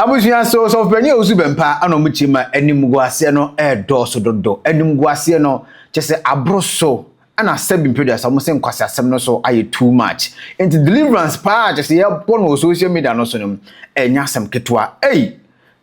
Abusua so penye Owusu Bempah anomuchima Animguaseɛ no dɔɔso dodo Animguaseɛ no kyese abroso ana sebi mpedi asamo se Nkվածιasem no so aye too much into deliverance pa kyese ye no social media no so no enya asem ketwa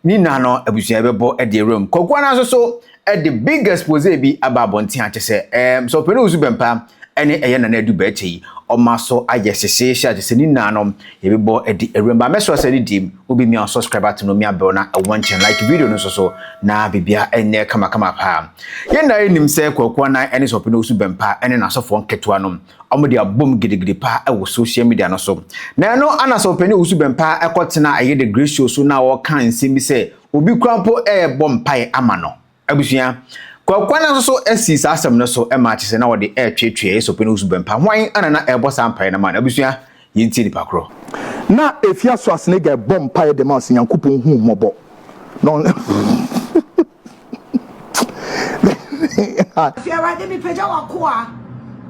ni na no abusua bebo de room Kwaku Annan so the big expose bi ababonti a kyese so penye Owusu Bempah ene eye na adu Berchie omaso ayesese kyese ni na no ye bebo de room ba meso se dim obi mi subscribe to no mi abel na wanchen like video no so na bibia ene kama pa ye na enim se Kwaku Annan ene so penye Owusu Bempah ene na so fo nketoa no omode abom gidigidi pa e wo social media no so na no ana so penye Owusu Bempah ekotena aye the great show so na wo kan nsemi se obi krampo bom pai ama no abusua Kwaku Annan so esi asem no so ma kyese na wo de twetwe so penye Owusu Bempah hwan ana na ebo sampai na man abusua yinti ni pakro na efia so asene ga bom pai de ma Nyankopon hu mobo no Afia rade mi peja wakoa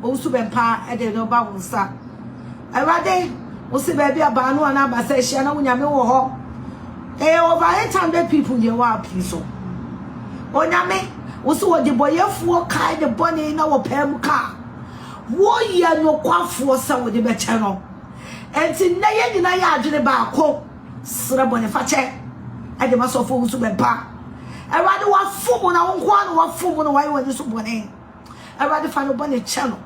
Owusu Bempah de no ba wonsa rade wo se ba bia ba no na ba se hia na wunyame wo ho over 800 people ye wa piso onyame wo se wo de boyefuo kai de bone na wo pam ka wo ye no kwafo se wo de be che no enti na ye nyina ya adwene ba ko sra bone fa che ade masofo Owusu Bempah rade wa fumu na wonko an wa fumu no wa ye woni so bone rade fa no bone che no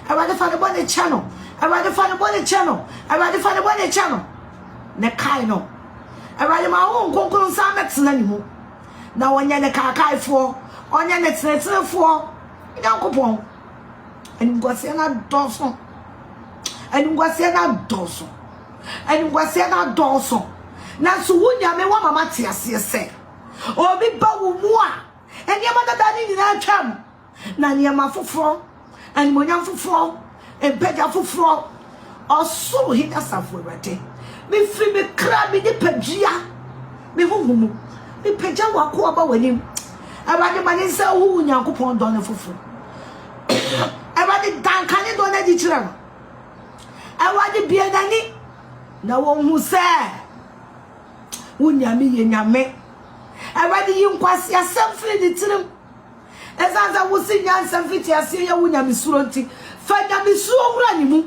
rade fa no bone che no rade fa no bone che no rade fa no bone che no ne kai no rade ma wo nkonkron sa metena ni mu na wonya ne kakaifo onya ne tsenetsenefo Nyankopon Animguaseɛ na dɔso Animguaseɛ na dɔso Animguaseɛ na dɔso na so wunyame wa mama tiase se obi ba wo mu a eniema dada ni nyina twam na niema foforo animonyam foforo empeja foforo osoro hina safo rete me firi me kra me de padua me huhumu me peja wako aba wanim abade mane se hu Nyankopon do ne foforo abade dankane do na di kira no abade biedani na wo hu se wunyame ye nyame abade yi Nkվածιasem firi di tirim ezanza wo si nyansa fiti ase ya wunyame suro nti fa nyame suro wura ni mu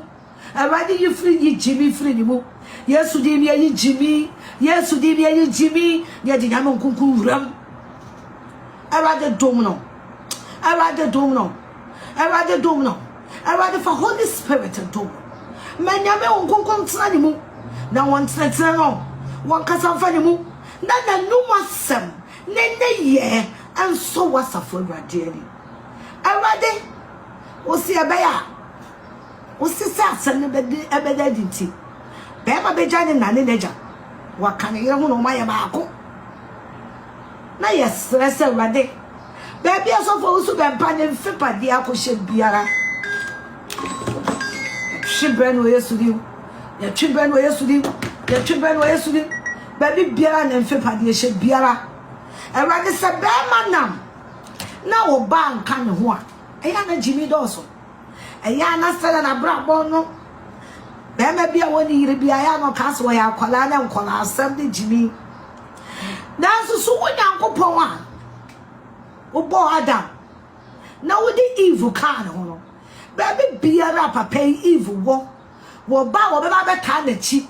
abade yi firi yi jimi firi ni mu Yesu di mi yi jimi Yesu di mi yi jimi ye di nyame nkunkun wuram abade domno abade domno abade domno abade for Holy Spirit dom ma nyame nkunkun tsana ni mu na won tsana no won kasa fa ni mu na numasem ne ye anso wasafo awrade ani awrade wo si abeya wo si sa asem ne ebeda dinti be ma beja ne na ne neja waka ne yere hu no ma ye baako na yes rese awrade be bia so fo Owusu Bempah ne mfepade akɔhye biara shibre no Yesu di ya twimbe no Yesu di ya twimbe no Yesu di baby biara na mfepade hye biara awrade se be manam na wo ba nka ne ho a eya na jimi doso eya na sele na brabo no be ma bia woni yire bia ya no kaso wa ya kwala na nkola asem de jimi danso so wo Nyankopon a wo bo Adam na wo di evil kan ho no baby biara papa evil wo ba wo be ba ta na chi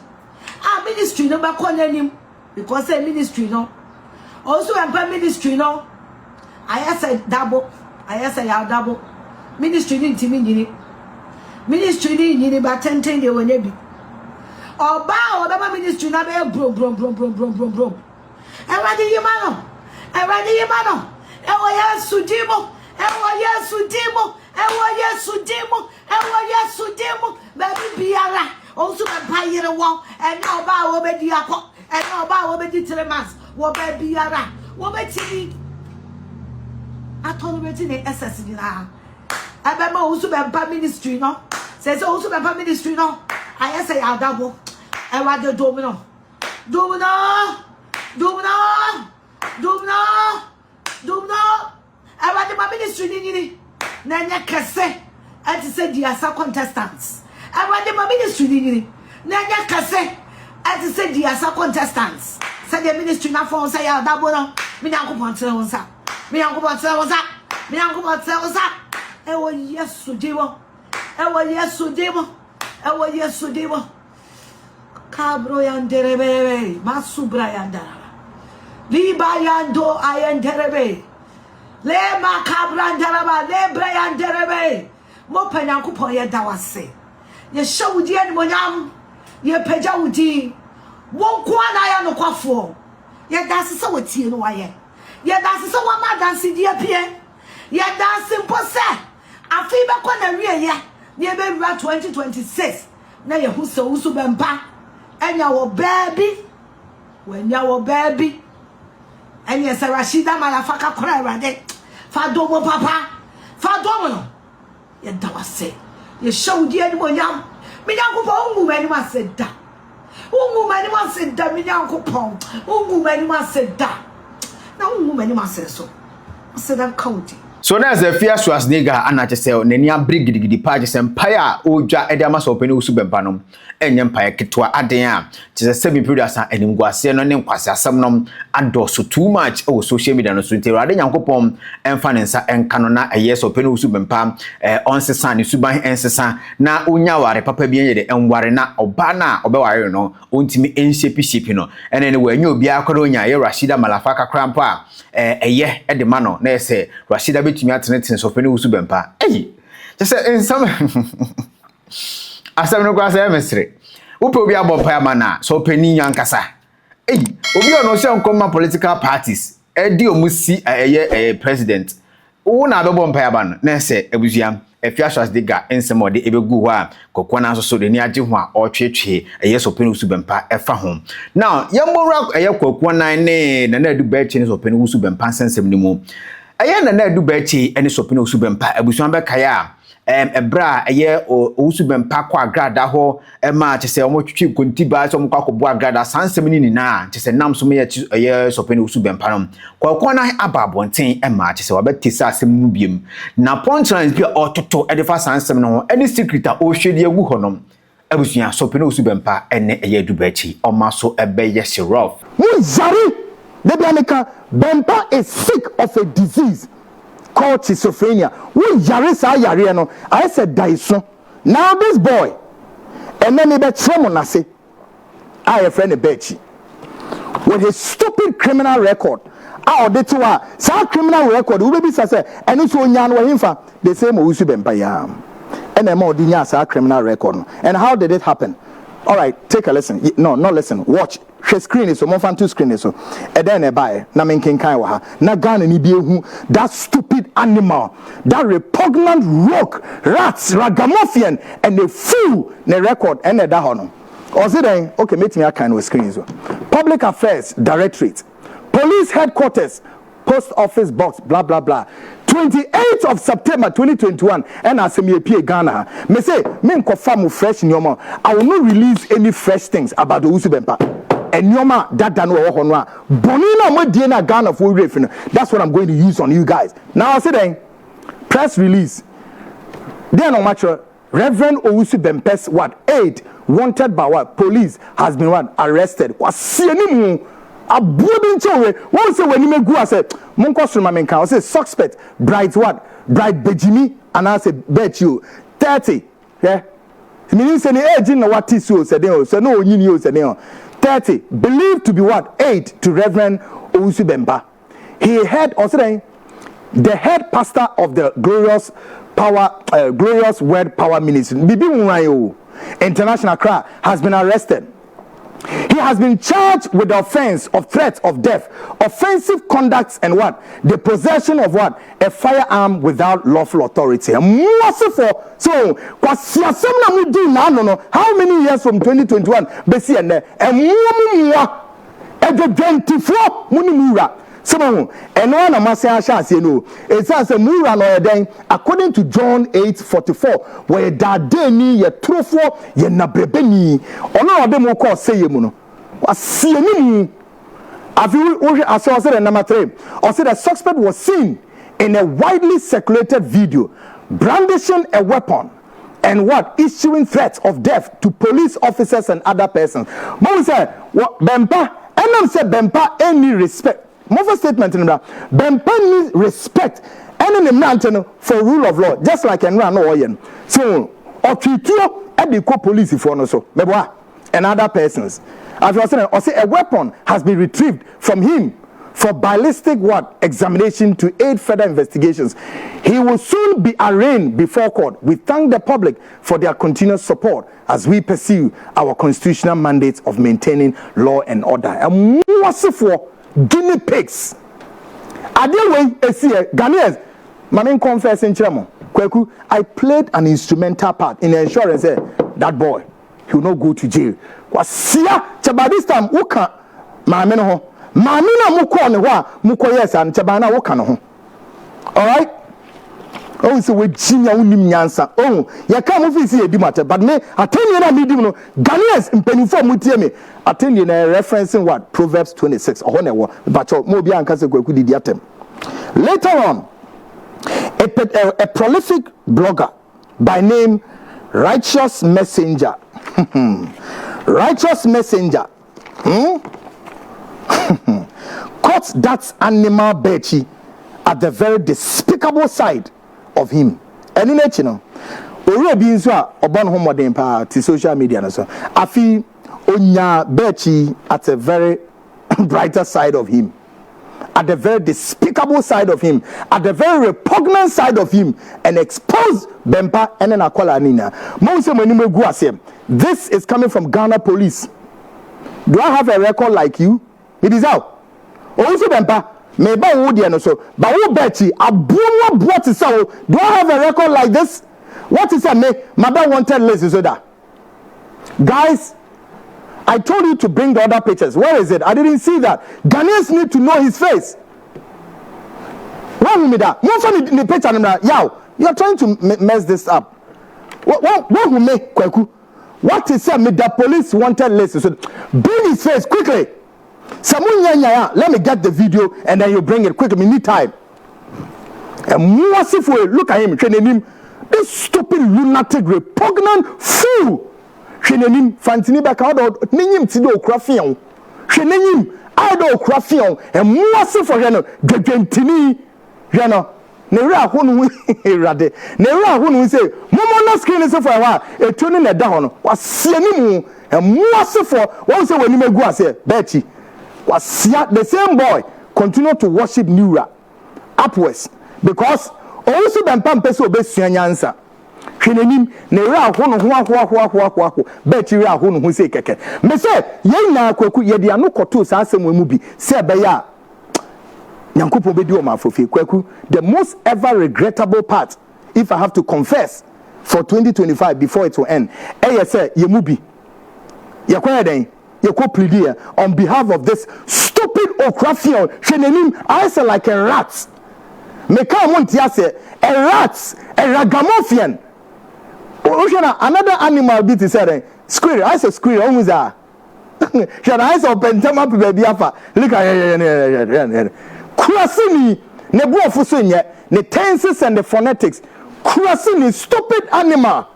ministry no ba konanim because ministry no also Bempah ministry no I say double ministry ni ntimi nyini ministry ni nyini ba tenten de wona bi oba oba ministry na be bro awade yimano e wo Yesu dimo baby biara Owusu Bempah yire wo and oba wo be di akọ and oba wo be di 3 months wo be biara wo be timi atolorate ne SS ni na ebe ma Owusu Bempah ministry no say Owusu Bempah ministry no I say adabo e wa de domino e wa de ma ministry ni na nya kese ati say diasa contestants I want the ministry ni na nya kase ati say diasa contestants Say the ministry na phone say ya dabo no. Me Nyankopon tere wo nsa. Me Nyankopon tere wo nsa. Me Nyankopon tere wo nsa. E wo Yesu diwo. E wo Yesu diwo. E wo Yesu diwo. Kabro yanderebe. Masubra yandara. Liba yando ayenderebe. Le makabra yandaraba. Le bra yanderebe. Mo pa Nyankopon ye dawase. Ye shawudi animonyam. Ye peja wudi. Won kwa na ya no kwafo. Ye dance so wetie no waye. Ye dance so wa ma dance die pie. Ye dance mpose. Afi be kwa na wie ye. Ye be 2026. Na ye hu se Owusu Bempah. Enya wo baby. Wenya wo baby. Enya se Rashida malafaka kora rade. Fa do mo papa. Fa do mo no. Ye dawase. Ye show die animonyam. Me Nyankopon ngu mani ma se da. Ungu mani ma se da me Nyankopon. Ungu mani ma se da. Na ungu mani ma se so. Se da county. So na ze Afia Schwarzenegger ana chese nani abri gidigidi pa chese mpaya odwa ede ama so openi Owusu Bempah no enye mpaya ketwa aden a chese sebi producer Animguaseɛ no ne Nkვალsiasem no adoso too much o social media no so nti ade Nyankopon emfa ne nsa enka no na eye so openi Owusu Bempah onsesa ne suban ensesa na onya ware papa bi enye de enware na oba na obeware no ontimi enshepi no ene ne wanyu obi akoro onya ye Rashida malafaka krampo a eye ede ma no na ese Rashida betumi ateneten so openi Owusu Bempah just in some asem no kwasa emesre upe obi abompa ya mana so openi nyankasa obi ono se nkoma political parties edi omusi president wo na abompa ya ban na se ebuziam Afia Schwarzenegger ensemode ebegu ho a kokwa na so de ni age ho a otwetwe so openi Owusu Bempah efa ho now yambora kokwa nan ne na adu Berchie ne so openi Owusu Bempah sensem ni mu na adu Berchie ene so openi Owusu Bempah abusuan be kaya ebra Owusu Bempah kwa agrada ho ma chese omo twitwi kontiba so mkwa kobo agrada sansem ni nina chese nam so me so openi Owusu Bempah no kwa na ababonten ma chese wabetisa asem mu biem na punchline bi ototo edefa sansem no any secret a ohwedi agu ho no abusuan so openi Owusu Bempah ene adu Berchie oma so ebe yeshirof Muzari Debianika Bempah is sick of a disease called schizophrenia. We yarisa yare no. I said daiso. Now this boy, and then he be tremonase. I a friend Berchie with his stupid criminal record. Our de to some criminal record. We be say, and it's one yan himfa. The same Owusu Bempah yam. And more dinya sa criminal record. And how did it happen? All right, take a listen. No, not listen. Watch. She screen is so more fun to screen is so. And then a buy. Na menken kai wa. Na Ghana ni be who that stupid animal, that repugnant rogue, rats, ragamuffin, and the fool ne record and the dahono. Or say then, okay, meet me a kind of screen so. Public Affairs Directorate, Police Headquarters, Post Office Box, blah blah blah. 28th of September 2021 and as me appear Ghana me say me nkofam fresh nyoma I will not release any fresh things about the Owusu Bempah and nyoma that no ho no a bonina mo die na Ghana for refi. That's what I'm going to use on you guys. Now I say then press release then on match Reverend Owusu Bempah's what aide wanted by what police has been what arrested kwasi animu abodin chewe won say when me go I say monko ma menka I say suspect bright what bright bejimi and I say Berchie 30 yeah meaning say the age na what is so say no onyini o say no 30 believed to be what aid to Reverend Owusu Bempah. He had also the head pastor of the Glorious Word Power Ministry Bibi Nwayo International Accra has been arrested. He has been charged with the offense of threat of death, offensive conduct, and what? The possession of what? A firearm without lawful authority. So, Nkვალsiasem na mu di na no. How many years from 2021? Besi ene. E 24 muni mura. So, and one of my saying, no, it says a mura no den according to John 8:44, where that day ni ye trofo ye na brebeni. Ono ade mo ko say ye mu no. Wasi ni. I said number 3. I said the suspect was seen in a widely circulated video brandishing a weapon and what issuing threats of death to police officers and other persons. Mo say Bempah Enam say Bempah any respect. More statement in Bempah needs respect and an for rule of law, just like Enra no oyen. So or Tito at the police for no so Meboa and other persons. As I was saying, or say a weapon has been retrieved from him for ballistic examination to aid further investigations. He will soon be arraigned before court. We thank the public for their continuous support as we pursue our constitutional mandates of maintaining law and order. And for guinea pigs. Adeway Esie Ghanaians, Mamin confess in Chemo. Kwaku, I played an instrumental part in ensuring that boy he will not go to jail. Kwasia, by this time, Uka, Mamino, Mamina Muko, Muko, yes, and Chabana Wakano. All right? Oh, so with Chinya Unimiansa. Oh, you can't move see a dimata, but me, attend you, medium, Ghanaians in Penifo Mutiemi, attend you, referencing what? Proverbs 26, or whatever, but Mobia and Kasaku did yatem. Later on, a prolific blogger by name Righteous Messenger. Righteous Messenger caught that animal Berchie at the very despicable side of him. And in it, you know, already been so upon home modern power to social media and so. Afia onya Berchie at a very brighter side of him, at the very despicable side of him, at the very repugnant side of him, and expose Bempah and then Akwala Nina. Nkվածasem. This is coming from Ghana police. Do I have a record like you? It is out. Owusu Bempah, maybe I would so. But who Berchie? Abuna brought it out. Do I have a record like this? What is that? Mother wanted list so that. Guys, I told you to bring the other pictures. Where is it? I didn't see that. Ghanaians need to know his face. What me that? One in the picture. Yow, you are trying to mess this up. What will make Kwaku? What is that? The police wanted list. So bring his face quickly. Let me get the video and then you bring it quickly. We need time. And look at him training him. This stupid lunatic, repugnant fool. Hwenenim fantini beka do nenyim ti do krafion hwenenyim idol krafion emuase for hwe no dwentini hwe no ne ra honu erade ne ra honu say momo na screen se for ha etuni na da ho no wasia ni mu emuase for won say wani magu ase Berchie wasia the same boy continue to worship Nura upwards because Owusu Bempah mpese obesua nyansa hwenenim ne ra hono ho Berchie ra hono ho sei keke me say ye na Kwaku ye de ano koto sa asem mu bi se be ya Nyankopon be di o ma afofie Kwaku the most ever regrettable part if I have to confess for 2025 before it will end say ye mu bi ye kwa den ye ko plead on behalf of this stupid okrafion hwenenim I say like a rat me ka won tia say a rat a ragamuffin. Another animal bit is said squirrel. I say squirrel almost are. Shall I say pentama baby afa? Look at Krasini ne buofusunye ne tenses and the phonetics. Krasini stupid animal.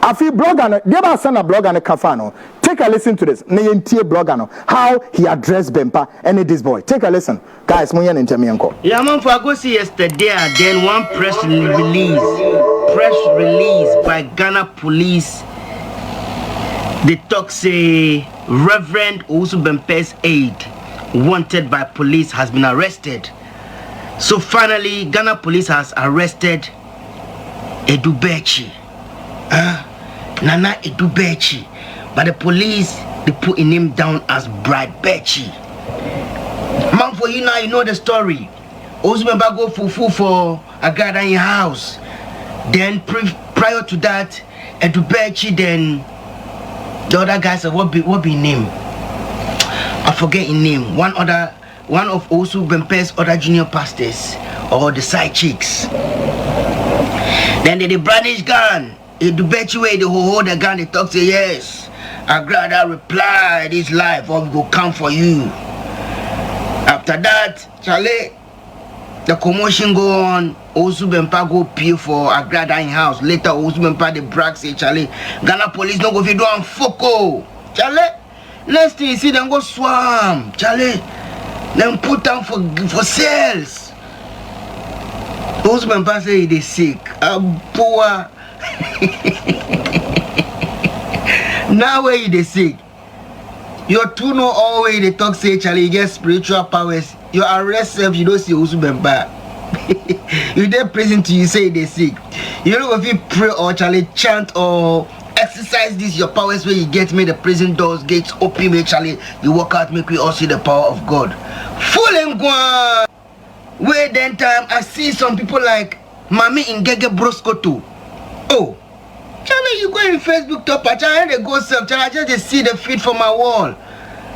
Afi blogger they ba send a blogger ne kafano. Take a listen to this. Ne yentie blogger no how he addressed Bempah and this boy. Take a listen. Guys, mo yan ntemi enko. Yeah, man, for I go see yesterday and then one press release by Ghana police. They talk say Reverend Owusu Bempah's aide wanted by police has been arrested. So finally, Ghana police has arrested Berchie. Nana Berchie. But the police, they put his name down as Bride Berchie. Man, for you now, you know the story. Owusu Bempah go fufu for a garden house. Then prior to that, Berchie, then the other guy said, what be name? I forget his name. One of Owusu Bempah's other junior pastors or the side chicks. Then they brandish gun. Berchie way they hold the gun. They talk say yes. I grada reply this life or we go come for you. After that, Charlie, the commotion go on. Owusu Bempah go pay for a grada in house. Later, Owusu Bempah the brag say Charlie, Ghana police no go fit do am foko. Charlie, Next thing you see them go swam, Charlie. Then put down for sales. Owusu Bempah say they sick. Poor. Now where they sick. Your two know all way they talk say Charlie you get spiritual powers. You arrest self, you don't see Owusu Bempah. You dey prison to you say they sick. You don't know if you pray or Charlie chant or exercise this your powers where you get me the prison doors gates open me Charlie you walk out make we all see the power of God. Full Nkwa. Where then time I see some people like Mami Ngege Broskoto. Oh, Charlie, you go in Facebook top, Charlie, they go self, Charlie, I just see the feed from my wall.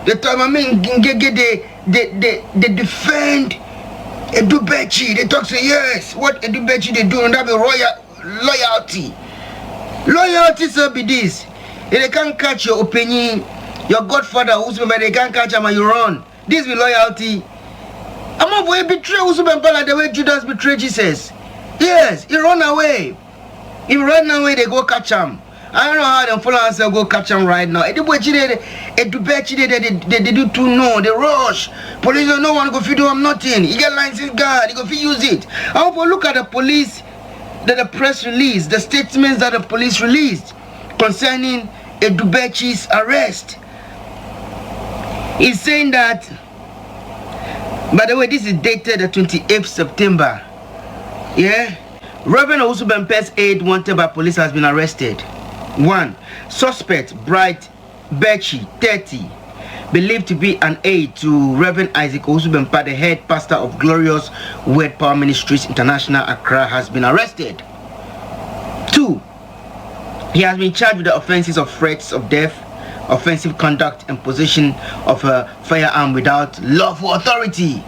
They tell Mami Ngege they defend Berchie. They talk say yes, what Berchie they do and that be loyalty. Loyalty so be this. If they can't catch your opinion, your godfather Owusu Bempah, they can't catch him and you run. This be loyalty. I'm not going to betray Owusu Bempah like the way Judas betrayed Jesus. Yes, he run away. He run away, they go catch him. I don't know how them followers go catch him right now. They do too no, they rush. Police don't know one go feed him nothing. He get license guard, he go feed use it. I hope look at the police that the press released, the statements that the police released concerning Berchie's arrest. He's saying that, by the way, this is dated the 28th September. Yeah? Reverend Owusu Bempah's aide wanted by police has been arrested. 1. Suspect, Berchie, 30, believed to be an aide to Reverend Isaac Owusu Bempah, the head pastor of Glorious Word Power Ministries International, Accra, has been arrested. 2. He has been charged with the offenses of threats of death, offensive conduct, and possession of a firearm without lawful authority.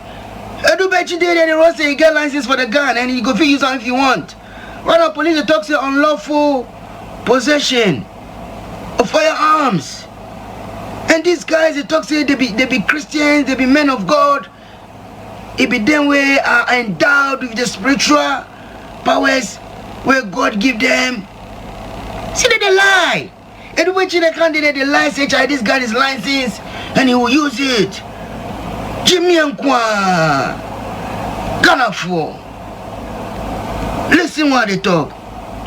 Berchie did and he say he get license for the gun and he go fit use it if you want. Right now, police they talk say unlawful possession of firearms. And these guys they talk say they be Christians, they be men of God. It be them way are endowed with the spiritual powers where God give them. See that they lie. And when they can't they lie say this guy is licensed and he will use it. Jimmy Nkwa Ghana for. Listen what they talk.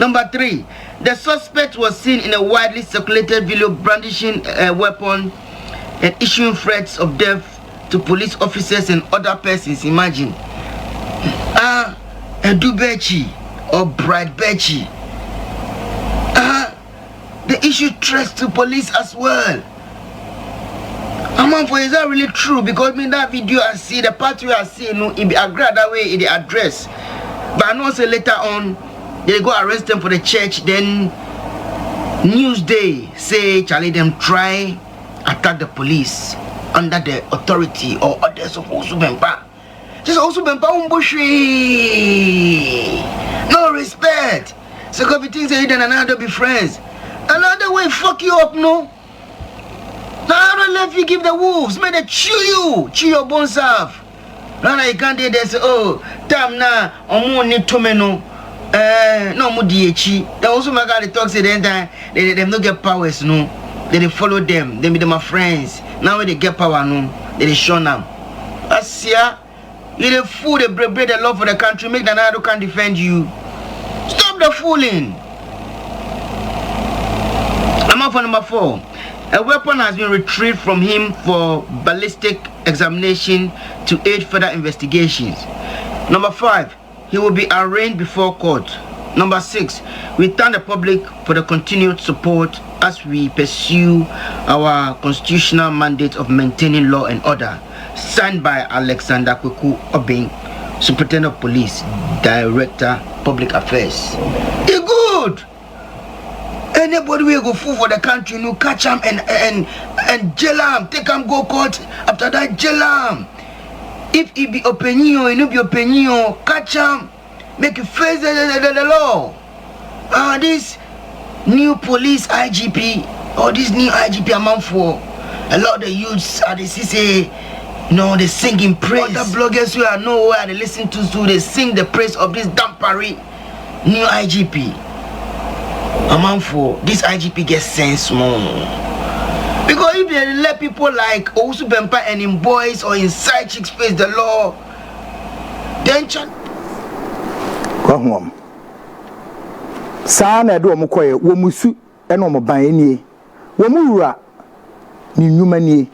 Number 3, the suspect was seen in a widely circulated video brandishing a weapon and issuing threats of death to police officers and other persons. Imagine. Berchie or Bride Berchie. They issue threats to police as well. For is that really true? Because in that video I see the part where I see it be agreed that way in the address. But I know say later on they go arrest them for the church. Then Newsday say Charlie them try attack the police under the authority or orders of Owusu Bempah. Just Owusu Bempah no respect. So could things say then another be friends. Another way fuck you up, no? Now I don't let you give the wolves, may they chew your bones off. Now you can't do this. Oh, damn now, I'm need to no. No more DHE. They also my God talk say then they don't get powers, no. They follow them, they be my friends. Now when they get power, no, they show them. Afia, you the fool, they break the law for the country, make the another can defend you. Stop the fooling. I'm up for number 4. A weapon has been retrieved from him for ballistic examination to aid further investigations. Number 5, he will be arraigned before court. Number 6, we thank the public for the continued support as we pursue our constitutional mandate of maintaining law and order. Signed by Alexander Kwaku Obeng, Superintendent of Police, Director, Public Affairs. It's good. Anybody will go fool for the country, you catch him and jail him, take him go court. After that, jail him. If he be opinion, he no be opinion, catch him, make you face the law. This new police IGP or this new IGP amount for a lot of the youths they say, they sing in praise. Other bloggers who are nowhere they listen to, so they sing the praise of this Dampari new IGP. For this IGP gets sense more. Because if they let people like Owusu Bempah and in boys or in side chicks face the law, then Kwahom. Saa na do mo koye wo musu e no mo ban enie. Wo mu wura ni nnwuma nie.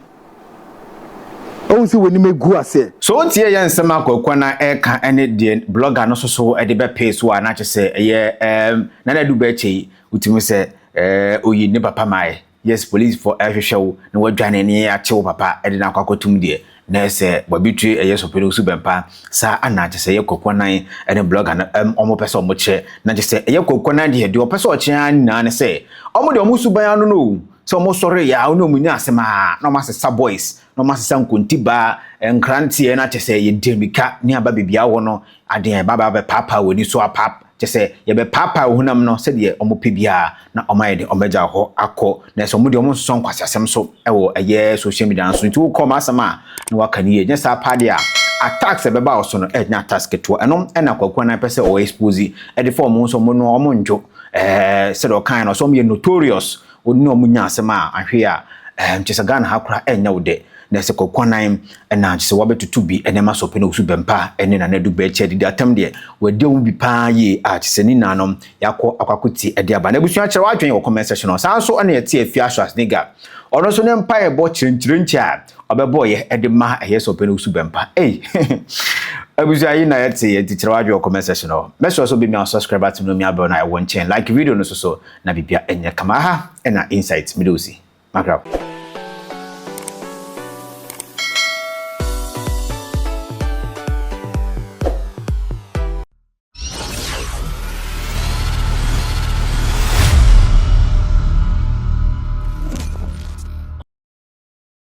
O si woni megu ase. So tie ye nsem akokwa na e ka ene de blogger no so e de be pay so na che se ye na na du Berchie utimi se oyi ne papa mai. Yes, police for ehwehwe na wadwane ne ya che papa e de na akwakotum de na se babitri e yeso pele Owusu Bempah sa ana che se ye kokwa nan ene blogger na omo pese omo che na che se ye kokwa nan de opese o che an na ne se omo de omo suban anu no so mo sorry ya onu omunya asema na masesa boys na masesa nkontiba nkrantie na chese ye demika ni aba bibia wo no aden baba be papa woni so apap chese ye be papa hunam no se de omo pebia na omaye de omeja ho akọ na so mo de omo so Nkվածiasem so ewo eye social media so nti wo koma asema na wakani ye nyesa pade a attacks ebe ba so no enya task to enom ena kwakwa na pese o expose e de form so mo no omo njo se do kan no so me notorious oni omunya asema ahwe a chese Ghana hakura enya wode na se kokwanan na chese wabetutu bi enema so pene Owusu Bempah ene na nadu Berchie de atam de wade wu bi pa ye a chese ni nanom yakọ akwakoti ede aba na busua kire wadwen wo comment section no san so ene yete Afia Schwar nigga ono so ne mpa e bo chirenchirenchi a obebo ye ede ma eye so pene Owusu Bempah abusua yi na yete kire wadwen wo comment section no make sure so be me subscribe to me abel na I want change like video no so na bibia enye kama ha ena insight midosi magrab